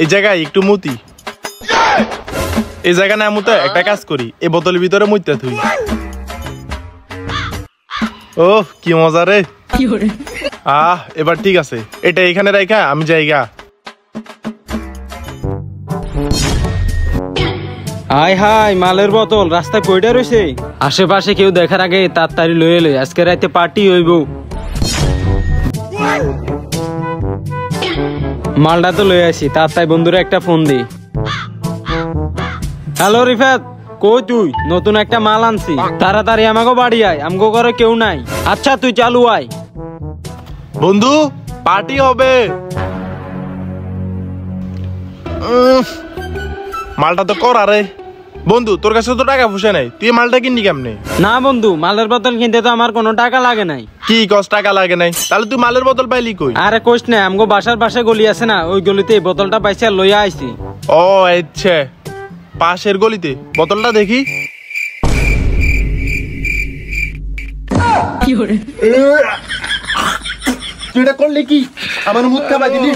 এই জায়গায় একটু মুতি। এই জায়গা না মুতে একটা কাজ করি, এই বোতলের ভিতরে মুইতে থুই। ওহ কি মজা রে। এবার ঠিক আছে, এটা এখানে রাখা আমি জায়গা। হাই হাই মালের বোতল রাস্তায় পড়ে রয়েছে, আশেপাশে কেউ দেখার আগে তাড়াতাড়ি লয়ে এলে, আজকে রাতে পার্টি হইব। মালটা তো লয়ে আসি, তাড়াতাড়ি বন্ধুরা একটা ফোন দি। হ্যালো রিফাত, কই তুই? নতুন একটা মাল আনছি, তাড়াতাড়ি আমাকে বাড়ি আয়, আমগো ঘরে কেউ নাই। আচ্ছা তুই চালু আয়। বন্ধু পার্টি হবে। মালটা তো কর। আরে বন্ধু তোর কাছে তো টাকা পয়সা নাই, তুই মালটা কিনলি কেমনে? না বন্ধু, মালের বোতল কিনতে তো আমার কোনো টাকা লাগে নাই। কি কস টাকা লাগে নাই? তাহলে তুই মালের বোতল পাইলি কই? আরে কোশ না, আমগো বাসার পাশে গলি আছে না, ওই গলিতে এই বোতলটা পাইছি আর লইয়া আইছি। ও আচ্ছা, পাশের গলিতে বোতলটা দেখি। তুই এটা করলি কি? আমার মুখ খাবার দিলি?